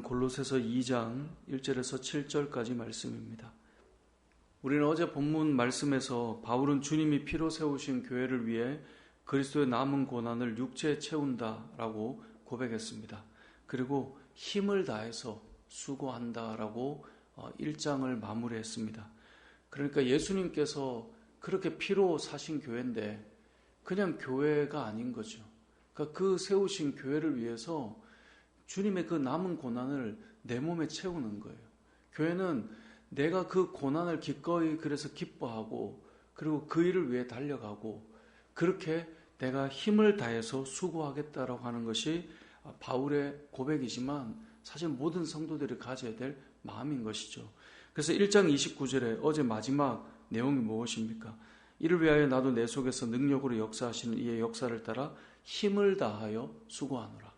본문은 골로새서 2장 1절에서 7절까지 말씀입니다. 우리는 어제 본문 말씀에서 바울은 주님이 피로 세우신 교회를 위해 그리스도의 남은 고난을 육체에 채운다라고 고백했습니다. 그리고 힘을 다해서 수고한다라고 1장을 마무리했습니다. 그러니까 예수님께서 그렇게 피로 사신 교회인데 그냥 교회가 아닌 거죠. 그러니까 그 세우신 교회를 위해서 주님의 그 남은 고난을 내 몸에 채우는 거예요. 교회는 내가 그 고난을 기꺼이 그래서 기뻐하고 그리고 그 일을 위해 달려가고 그렇게 내가 힘을 다해서 수고하겠다라고 하는 것이 바울의 고백이지만 사실 모든 성도들이 가져야 될 마음인 것이죠. 그래서 1장 29절에 어제 마지막 내용이 무엇입니까? 이를 위하여 나도 내 속에서 능력으로 역사하시는 이의 역사를 따라 힘을 다하여 수고하노라.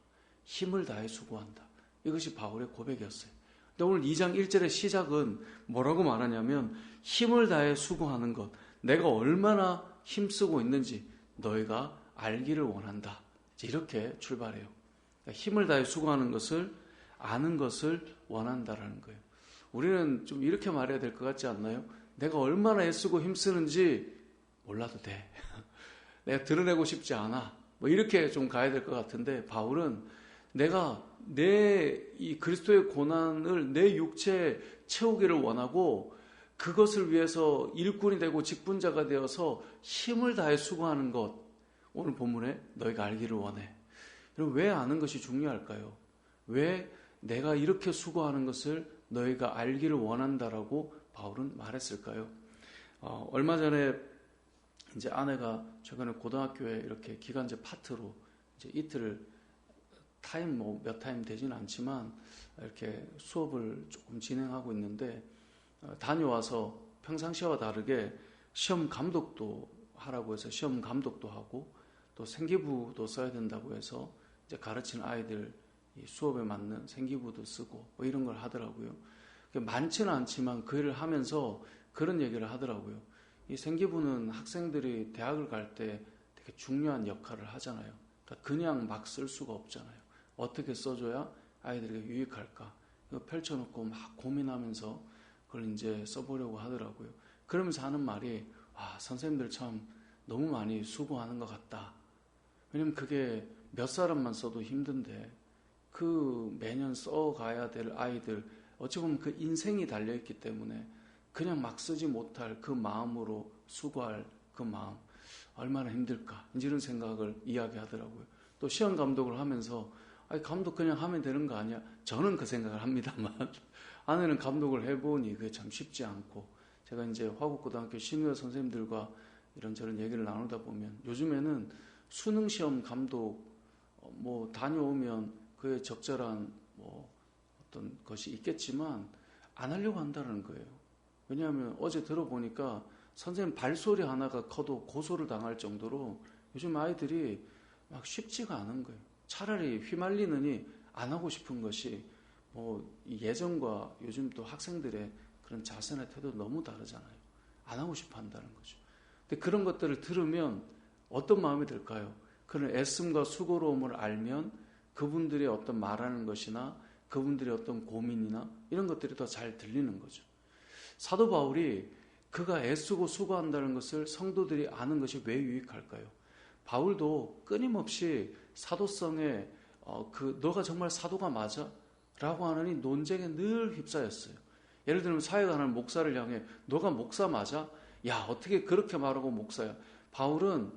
힘을 다해 수고한다. 이것이 바울의 고백이었어요. 근데 오늘 2장 1절의 시작은 뭐라고 말하냐면 힘을 다해 수고하는 것, 내가 얼마나 힘쓰고 있는지 너희가 알기를 원한다. 이렇게 출발해요. 그러니까 힘을 다해 수고하는 것을 아는 것을 원한다라는 거예요. 우리는 좀 이렇게 말해야 될 것 같지 않나요? 내가 얼마나 애쓰고 힘쓰는지 몰라도 돼. 내가 드러내고 싶지 않아. 뭐 이렇게 좀 가야 될 것 같은데 바울은 내가 내 이 그리스도의 고난을 내 육체에 채우기를 원하고 그것을 위해서 일꾼이 되고 직분자가 되어서 힘을 다해 수고하는 것, 오늘 본문에 너희가 알기를 원해. 그럼 왜 아는 것이 중요할까요? 왜 내가 이렇게 수고하는 것을 너희가 알기를 원한다라고 바울은 말했을까요? 얼마 전에 이제 아내가 최근에 고등학교에 이렇게 기간제 파트로 이제 이틀을 타임 몇 타임 되지는 않지만 이렇게 수업을 조금 진행하고 있는데 다녀와서 평상시와 다르게 시험 감독도 하라고 해서 시험 감독도 하고 또 생기부도 써야 된다고 해서 이제 가르치는 아이들 수업에 맞는 생기부도 쓰고 뭐 이런 걸 하더라고요. 많지는 않지만 그 일을 하면서 그런 얘기를 하더라고요. 이 생기부는 학생들이 대학을 갈 때 되게 중요한 역할을 하잖아요. 그러니까 그냥 막 쓸 수가 없잖아요. 어떻게 써줘야 아이들에게 유익할까? 이거 펼쳐놓고 막 고민하면서 그걸 이제 써보려고 하더라고요. 그러면서 하는 말이, 선생님들 참 너무 많이 수고하는 것 같다. 왜냐면 그게 몇 사람만 써도 힘든데, 그 매년 써가야 될 아이들, 어찌 보면 그 인생이 달려있기 때문에 그냥 막 쓰지 못할 그 마음으로 수고할 그 마음, 얼마나 힘들까? 이런 생각을 이야기하더라고요. 또 시험 감독을 하면서 감독 그냥 하면 되는 거 아니야? 저는 그 생각을 합니다만 아내는 감독을 해보니 그게 참 쉽지 않고, 제가 이제 화곡고등학교 신우여 선생님들과 이런저런 얘기를 나누다 보면 요즘에는 수능시험 감독 뭐 다녀오면 그에 적절한 뭐 어떤 것이 있겠지만 안 하려고 한다는 거예요. 왜냐하면 어제 들어보니까 선생님 발소리 하나가 커도 고소를 당할 정도로 요즘 아이들이 막 쉽지가 않은 거예요. 차라리 휘말리느니 안 하고 싶은 것이 예전과 요즘 또 학생들의 그런 자세나 태도 너무 다르잖아요. 안 하고 싶어 한다는 거죠. 근데 그런 것들을 들으면 어떤 마음이 들까요? 그런 애씀과 수고로움을 알면 그분들의 어떤 말하는 것이나 그분들의 어떤 고민이나 이런 것들이 더 잘 들리는 거죠. 사도 바울이 그가 애쓰고 수고한다는 것을 성도들이 아는 것이 왜 유익할까요? 바울도 끊임없이 사도성에 너가 정말 사도가 맞아? 라고 하는 이 논쟁에 늘 휩싸였어요. 예를 들면 사회가 하는 목사를 향해 너가 목사 맞아? 야, 어떻게 그렇게 말하고 목사야? 바울은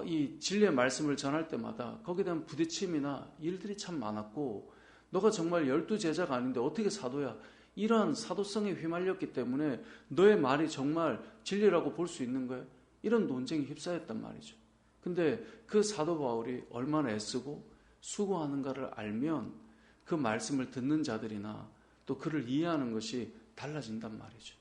이 진리의 말씀을 전할 때마다 거기에 대한 부딪힘이나 일들이 참 많았고, 너가 정말 12제자가 아닌데 어떻게 사도야? 이러한 사도성에 휘말렸기 때문에 너의 말이 정말 진리라고 볼 수 있는 거야? 이런 논쟁이 휩싸였단 말이죠. 근데 그 사도 바울이 얼마나 애쓰고 수고하는가를 알면 그 말씀을 듣는 자들이나 또 그를 이해하는 것이 달라진단 말이죠.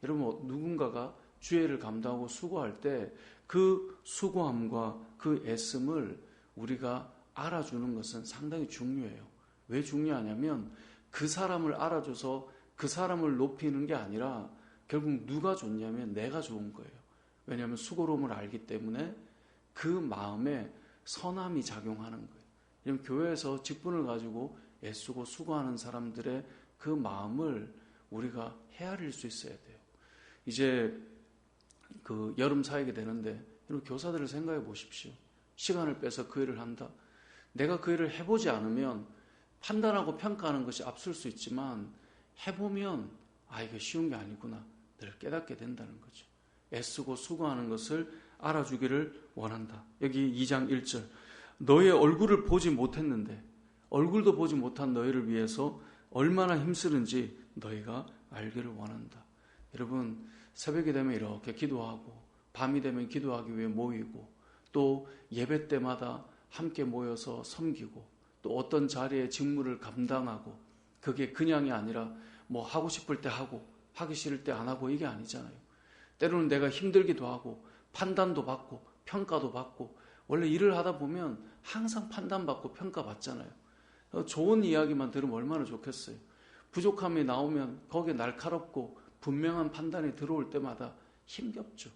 여러분, 누군가가 주애를 감당하고 수고할 때 그 수고함과 그 애씀을 우리가 알아주는 것은 상당히 중요해요. 왜 중요하냐면 그 사람을 알아줘서 그 사람을 높이는 게 아니라 결국 누가 좋냐면 내가 좋은 거예요. 왜냐하면 수고로움을 알기 때문에 그 마음에 선함이 작용하는 거예요. 왜냐하면 교회에서 직분을 가지고 애쓰고 수고하는 사람들의 그 마음을 우리가 헤아릴 수 있어야 돼요. 이제 그 여름 사역이 되는데 여러분 교사들을 생각해 보십시오. 시간을 빼서 그 일을 한다. 내가 그 일을 해보지 않으면 판단하고 평가하는 것이 앞설 수 있지만 해보면 이거 쉬운 게 아니구나 늘 깨닫게 된다는 거죠. 애쓰고 수고하는 것을 알아주기를 원한다. 여기 2장 1절 너의 얼굴을 보지 못했는데 얼굴도 보지 못한 너희를 위해서 얼마나 힘쓰는지 너희가 알기를 원한다. 여러분 새벽이 되면 이렇게 기도하고 밤이 되면 기도하기 위해 모이고 또 예배 때마다 함께 모여서 섬기고 또 어떤 자리에 직무를 감당하고 그게 그냥이 아니라 뭐 하고 싶을 때 하고 하기 싫을 때 안 하고 이게 아니잖아요. 때로는 내가 힘들기도 하고 판단도 받고 평가도 받고 원래 일을 하다 보면 항상 판단받고 평가받잖아요. 좋은 이야기만 들으면 얼마나 좋겠어요. 부족함이 나오면 거기에 날카롭고 분명한 판단이 들어올 때마다 힘겹죠.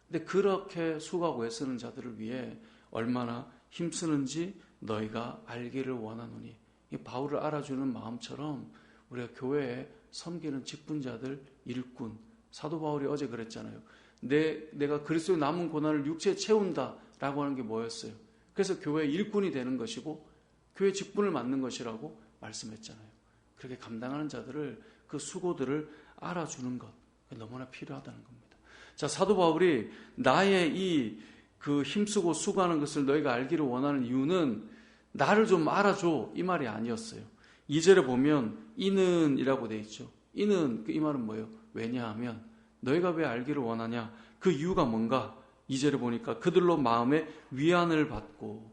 근데 그렇게 수고하고 애쓰는 자들을 위해 얼마나 힘쓰는지 너희가 알기를 원하노니. 이 바울을 알아주는 마음처럼 우리가 교회에 섬기는 직분자들, 일꾼, 사도 바울이 어제 그랬잖아요. 내가 그리스도의 남은 고난을 육체에 채운다라고 하는 게 뭐였어요? 그래서 교회 일꾼이 되는 것이고 교회 직분을 맡는 것이라고 말씀했잖아요. 그렇게 감당하는 자들을 그 수고들을 알아주는 것 너무나 필요하다는 겁니다. 자, 사도 바울이 나의 이 그 힘쓰고 수고하는 것을 너희가 알기를 원하는 이유는 나를 좀 알아줘 이 말이 아니었어요. 2절에 보면 이는 이라고 돼 있죠. 이는 이 말은 뭐예요? 왜냐하면 너희가 왜 알기를 원하냐? 그 이유가 뭔가? 2절에 보니까 그들로 마음의 위안을 받고.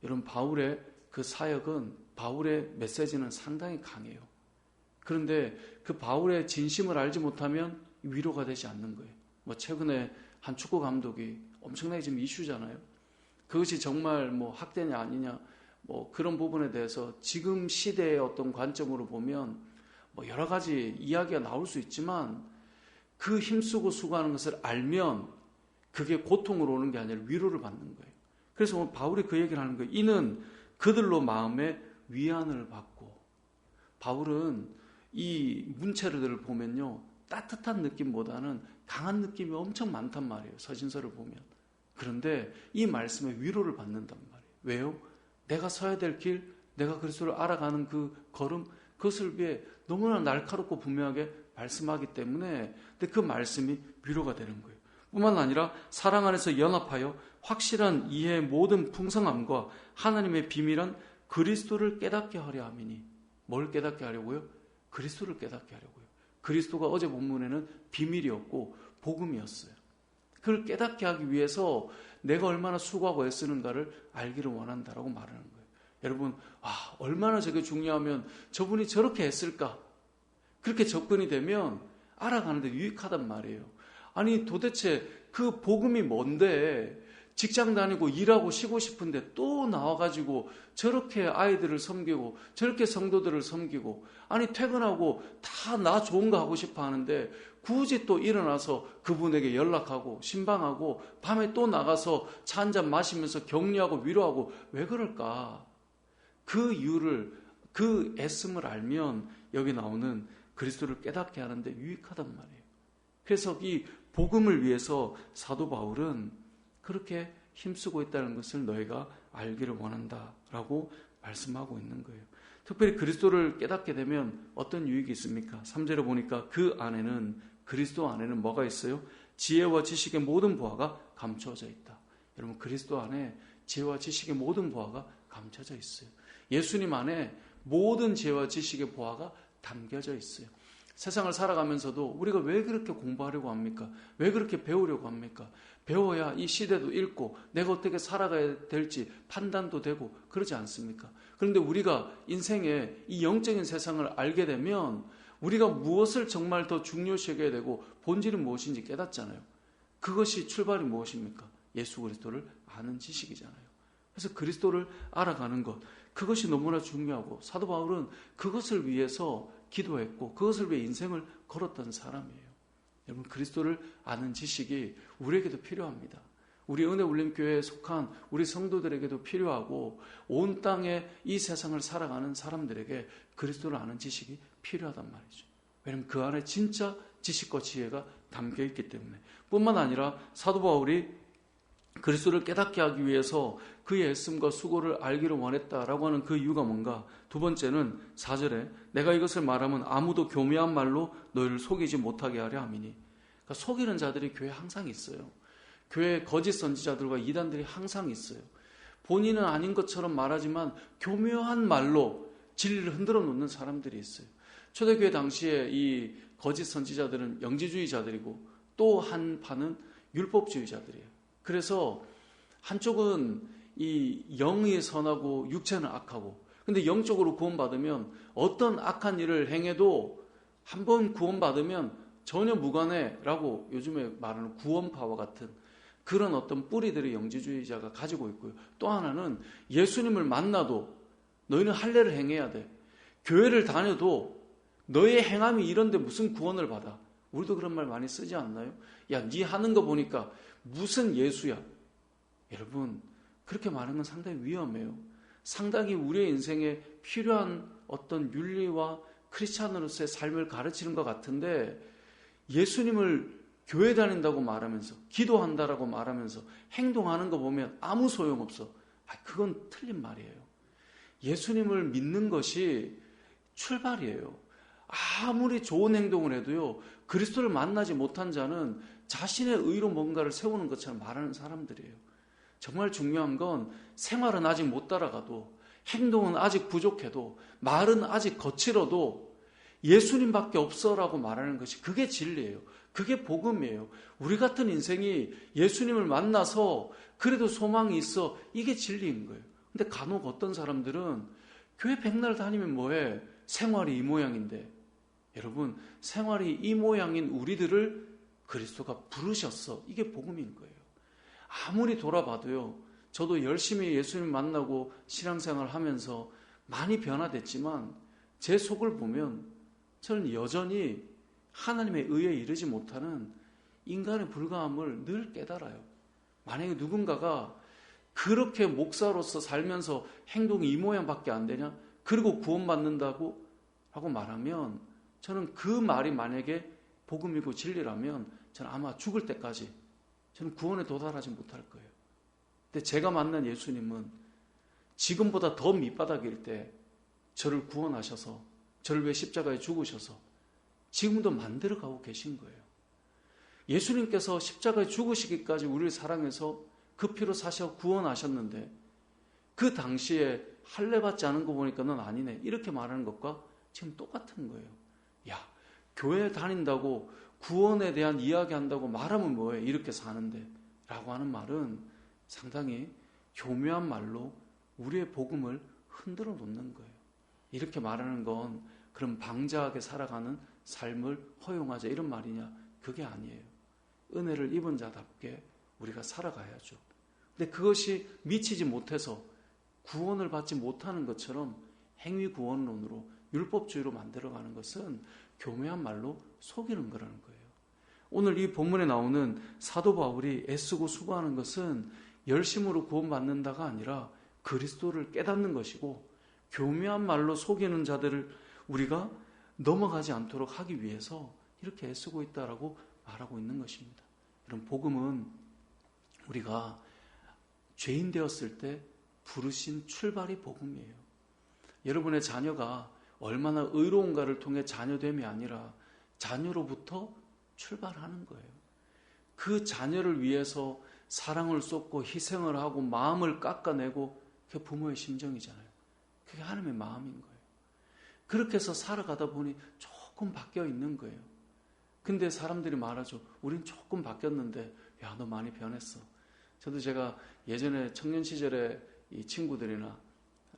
여러분 바울의 그 사역은 바울의 메시지는 상당히 강해요. 그런데 그 바울의 진심을 알지 못하면 위로가 되지 않는 거예요. 뭐 최근에 한 축구 감독이 엄청나게 지금 이슈잖아요. 그것이 정말 뭐 학대냐 아니냐 뭐 그런 부분에 대해서 지금 시대의 어떤 관점으로 보면 뭐 여러 가지 이야기가 나올 수 있지만 그 힘쓰고 수고하는 것을 알면 그게 고통으로 오는 게 아니라 위로를 받는 거예요. 그래서 오늘 바울이 그 얘기를 하는 거예요. 이는 그들로 마음의 위안을 받고. 바울은 이 문체를 보면요 따뜻한 느낌보다는 강한 느낌이 엄청 많단 말이에요. 서신서를 보면. 그런데 이 말씀에 위로를 받는단 말이에요. 왜요? 내가 서야 될 길, 내가 그리스도를 알아가는 그 걸음, 그것을 위해 너무나 날카롭고 분명하게 말씀하기 때문에 근데 그 말씀이 위로가 되는 거예요. 뿐만 아니라 사랑 안에서 연합하여 확실한 이해의 모든 풍성함과 하나님의 비밀한 그리스도를 깨닫게 하려 함이니. 뭘 깨닫게 하려고요? 그리스도를 깨닫게 하려고요. 그리스도가 어제 본문에는 비밀이었고 복음이었어요. 그걸 깨닫게 하기 위해서 내가 얼마나 수고하고 애쓰는가를 알기를 원한다라고 말하는 거예요. 여러분, 얼마나 저게 중요하면 저분이 저렇게 했을까? 그렇게 접근이 되면 알아가는데 유익하단 말이에요. 아니 도대체 그 복음이 뭔데 직장 다니고 일하고 쉬고 싶은데 또 나와가지고 저렇게 아이들을 섬기고 저렇게 성도들을 섬기고 아니 퇴근하고 다 나 좋은 거 하고 싶어 하는데 굳이 또 일어나서 그분에게 연락하고 신방하고 밤에 또 나가서 차 한잔 마시면서 격려하고 위로하고 왜 그럴까? 그 이유를 그 애씀을 알면 여기 나오는 그리스도를 깨닫게 하는데 유익하단 말이에요. 그래서 이 복음을 위해서 사도 바울은 그렇게 힘쓰고 있다는 것을 너희가 알기를 원한다라고 말씀하고 있는 거예요. 특별히 그리스도를 깨닫게 되면 어떤 유익이 있습니까? 3절에 보니까 그 안에는 그리스도 안에는 뭐가 있어요? 지혜와 지식의 모든 보화가 감춰져 있다. 여러분 그리스도 안에 지혜와 지식의 모든 보화가 감춰져 있어요. 예수님 안에 모든 지혜와 지식의 보화가 담겨져 있어요. 세상을 살아가면서도 우리가 왜 그렇게 공부하려고 합니까? 왜 그렇게 배우려고 합니까? 배워야 이 시대도 읽고 내가 어떻게 살아가야 될지 판단도 되고 그러지 않습니까? 그런데 우리가 인생에 이 영적인 세상을 알게 되면 우리가 무엇을 정말 더 중요시 여겨야 되고 본질은 무엇인지 깨닫잖아요. 그것이 출발이 무엇입니까? 예수 그리스도를 아는 지식이잖아요. 그래서 그리스도를 알아가는 것, 그것이 너무나 중요하고 사도 바울은 그것을 위해서 기도했고 그것을 위해 인생을 걸었던 사람이에요. 여러분 그리스도를 아는 지식이 우리에게도 필요합니다. 우리 은혜울림교회에 속한 우리 성도들에게도 필요하고 온 땅에 이 세상을 살아가는 사람들에게 그리스도를 아는 지식이 필요하단 말이죠. 왜냐하면 그 안에 진짜 지식과 지혜가 담겨있기 때문에. 뿐만 아니라 사도 바울이 그리스도를 깨닫게 하기 위해서 그의 애씀과 수고를 알기를 원했다라고 하는 그 이유가 뭔가? 두 번째는 4절에 내가 이것을 말하면 아무도 교묘한 말로 너희를 속이지 못하게 하려 함이니. 그러니까 속이는 자들이 교회에 항상 있어요. 교회에 거짓 선지자들과 이단들이 항상 있어요. 본인은 아닌 것처럼 말하지만 교묘한 말로 진리를 흔들어 놓는 사람들이 있어요. 초대교회 당시에 이 거짓 선지자들은 영지주의자들이고 또 한 파는 율법주의자들이에요. 그래서 한쪽은 이 영이 선하고 육체는 악하고, 근데 영적으로 구원받으면 어떤 악한 일을 행해도 한번 구원받으면 전혀 무관해라고 요즘에 말하는 구원파와 같은 그런 어떤 뿌리들의 영지주의자가 가지고 있고요. 또 하나는 예수님을 만나도 너희는 할례를 행해야 돼. 교회를 다녀도 너의 행함이 이런데 무슨 구원을 받아. 우리도 그런 말 많이 쓰지 않나요? 야, 네 하는 거 보니까 무슨 예수야. 여러분, 그렇게 말하는 건 상당히 위험해요. 상당히 우리의 인생에 필요한 어떤 윤리와 크리스찬으로서의 삶을 가르치는 것 같은데, 예수님을 교회 다닌다고 말하면서 기도한다라고 말하면서 행동하는 거 보면 아무 소용없어. 그건 틀린 말이에요. 예수님을 믿는 것이 출발이에요. 아무리 좋은 행동을 해도요, 그리스도를 만나지 못한 자는 자신의 의로 뭔가를 세우는 것처럼 말하는 사람들이에요. 정말 중요한 건 생활은 아직 못 따라가도, 행동은 아직 부족해도, 말은 아직 거칠어도 예수님밖에 없어라고 말하는 것이 그게 진리예요. 그게 복음이에요. 우리 같은 인생이 예수님을 만나서 그래도 소망이 있어, 이게 진리인 거예요. 근데 간혹 어떤 사람들은 교회 백날 다니면 뭐해? 생활이 이 모양인데. 여러분, 생활이 이 모양인 우리들을 그리스도가 부르셨어. 이게 복음인 거예요. 아무리 돌아봐도요, 저도 열심히 예수님 만나고 신앙생활 하면서 많이 변화됐지만 제 속을 보면 저는 여전히 하나님의 의에 이르지 못하는 인간의 불가함을 늘 깨달아요. 만약에 누군가가 그렇게 목사로서 살면서 행동이 이 모양밖에 안 되냐? 그리고 구원받는다고 하고 말하면, 저는 그 말이 만약에 복음이고 진리라면 저는 아마 죽을 때까지 저는 구원에 도달하지 못할 거예요. 근데 제가 만난 예수님은 지금보다 더 밑바닥일 때 저를 구원하셔서 저를 위해 십자가에 죽으셔서 지금도 만들어가고 계신 거예요. 예수님께서 십자가에 죽으시기까지 우리를 사랑해서 그 피로 사셔 구원하셨는데, 그 당시에 할례 받지 않은 거 보니까 넌 아니네, 이렇게 말하는 것과 지금 똑같은 거예요. 야, 교회 다닌다고 구원에 대한 이야기한다고 말하면 뭐해? 이렇게 사는데 라고 하는 말은 상당히 교묘한 말로 우리의 복음을 흔들어 놓는 거예요. 이렇게 말하는 건 그럼 방자하게 살아가는 삶을 허용하자 이런 말이냐? 그게 아니에요. 은혜를 입은 자답게 우리가 살아가야죠. 근데 그것이 미치지 못해서 구원을 받지 못하는 것처럼 행위 구원론으로 율법주의로 만들어가는 것은 교묘한 말로 속이는 거라는 거예요. 오늘 이 본문에 나오는 사도 바울이 애쓰고 수고하는 것은 열심으로 구원받는다가 아니라 그리스도를 깨닫는 것이고, 교묘한 말로 속이는 자들을 우리가 넘어가지 않도록 하기 위해서 이렇게 애쓰고 있다라고 말하고 있는 것입니다. 이런 복음은 우리가 죄인 되었을 때 부르신 출발이 복음이에요. 여러분의 자녀가 얼마나 의로운가를 통해 자녀됨이 아니라 자녀로부터 출발하는 거예요. 그 자녀를 위해서 사랑을 쏟고 희생을 하고 마음을 깎아내고, 그게 부모의 심정이잖아요. 그게 하나님의 마음인 거예요. 그렇게 해서 살아가다 보니 조금 바뀌어 있는 거예요. 근데 사람들이 말하죠. 우린 조금 바뀌었는데 야, 너 많이 변했어. 저도 제가 예전에 청년 시절에 이 친구들이나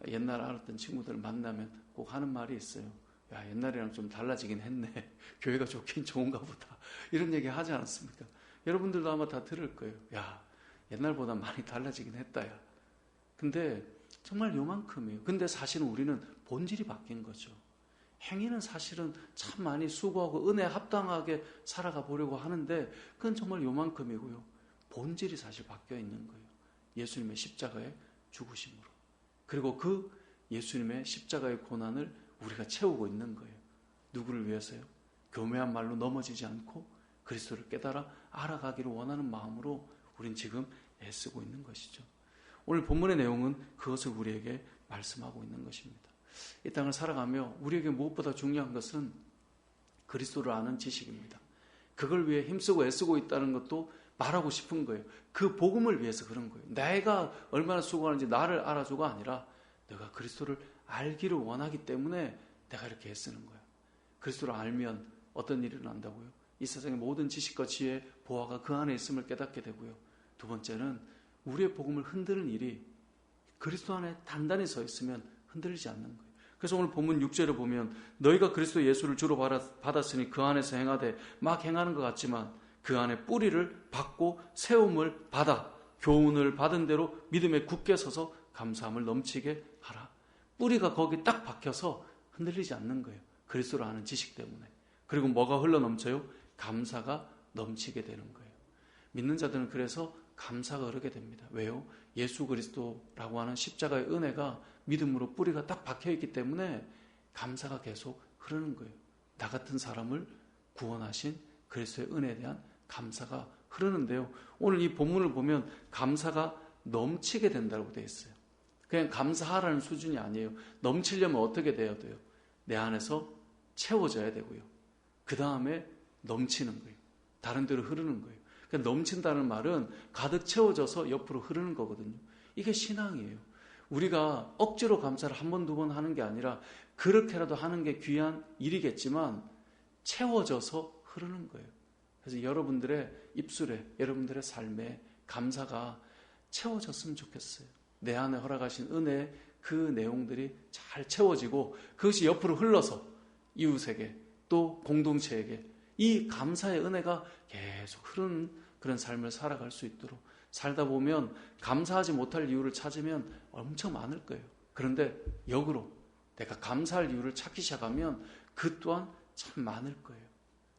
옛날 알았던 친구들 만나면 꼭 하는 말이 있어요. 야, 옛날이랑 좀 달라지긴 했네. 교회가 좋긴 좋은가 보다. 이런 얘기 하지 않았습니까? 여러분들도 아마 다 들을 거예요. 야, 옛날보다 많이 달라지긴 했다, 야. 근데 정말 요만큼이에요. 근데 사실은 우리는 본질이 바뀐 거죠. 행위는 사실은 참 많이 수고하고 은혜에 합당하게 살아가 보려고 하는데 그건 정말 요만큼이고요. 본질이 사실 바뀌어 있는 거예요. 예수님의 십자가의 죽으심으로. 그리고 그 예수님의 십자가의 고난을 우리가 채우고 있는 거예요. 누구를 위해서요? 교묘한 말로 넘어지지 않고 그리스도를 깨달아 알아가기를 원하는 마음으로 우린 지금 애쓰고 있는 것이죠. 오늘 본문의 내용은 그것을 우리에게 말씀하고 있는 것입니다. 이 땅을 살아가며 우리에게 무엇보다 중요한 것은 그리스도를 아는 지식입니다. 그걸 위해 힘쓰고 애쓰고 있다는 것도 말하고 싶은 거예요. 그 복음을 위해서 그런 거예요. 내가 얼마나 수고하는지 나를 알아줘가 아니라 내가 그리스도를 알기를 원하기 때문에 내가 이렇게 애쓰는 거예요. 그리스도를 알면 어떤 일이 일어난다고요? 이 세상의 모든 지식과 지혜, 보화가 그 안에 있음을 깨닫게 되고요. 두 번째는 우리의 복음을 흔드는 일이 그리스도 안에 단단히 서 있으면 흔들리지 않는 거예요. 그래서 오늘 본문 6절에 보면 너희가 그리스도 예수를 주로 받았으니 그 안에서 행하되 막 행하는 것 같지만 그 안에 뿌리를 받고 세움을 받아 교훈을 받은 대로 믿음에 굳게 서서 감사함을 넘치게 하라. 뿌리가 거기 딱 박혀서 흔들리지 않는 거예요. 그리스도를 아는 지식 때문에. 그리고 뭐가 흘러넘쳐요? 감사가 넘치게 되는 거예요. 믿는 자들은 그래서 감사가 흐르게 됩니다. 왜요? 예수 그리스도라고 하는 십자가의 은혜가 믿음으로 뿌리가 딱 박혀있기 때문에 감사가 계속 흐르는 거예요. 나 같은 사람을 구원하신 그리스도의 은혜에 대한 감사가 흐르는데요. 오늘 이 본문을 보면 감사가 넘치게 된다고 되어 있어요. 그냥 감사하라는 수준이 아니에요. 넘치려면 어떻게 돼야 돼요? 내 안에서 채워져야 되고요. 그 다음에 넘치는 거예요. 다른 데로 흐르는 거예요. 그러니까 넘친다는 말은 가득 채워져서 옆으로 흐르는 거거든요. 이게 신앙이에요. 우리가 억지로 감사를 한 번, 두 번 하는 게 아니라 그렇게라도 하는 게 귀한 일이겠지만 채워져서 흐르는 거예요. 그래서 여러분들의 입술에, 여러분들의 삶에 감사가 채워졌으면 좋겠어요. 내 안에 허락하신 은혜의 그 내용들이 잘 채워지고 그것이 옆으로 흘러서 이웃에게 또 공동체에게 이 감사의 은혜가 계속 흐르는 그런 삶을 살아갈 수 있도록 살다 보면 감사하지 못할 이유를 찾으면 엄청 많을 거예요. 그런데 역으로 내가 감사할 이유를 찾기 시작하면 그 또한 참 많을 거예요.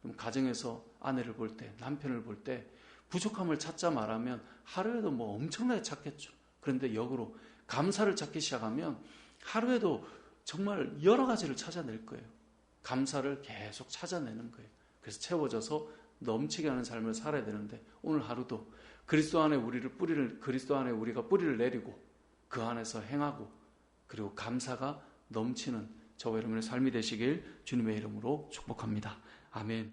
그럼 가정에서 아내를 볼 때, 남편을 볼 때 부족함을 찾자 말하면 하루에도 뭐 엄청나게 찾겠죠. 그런데 역으로 감사를 찾기 시작하면 하루에도 정말 여러 가지를 찾아낼 거예요. 감사를 계속 찾아내는 거예요. 그래서 채워져서 넘치게 하는 삶을 살아야 되는데 오늘 하루도 그리스도 안에 그리스도 안에 우리가 뿌리를 내리고 그 안에서 행하고 그리고 감사가 넘치는 저와 여러분의 삶이 되시길 주님의 이름으로 축복합니다. 아멘.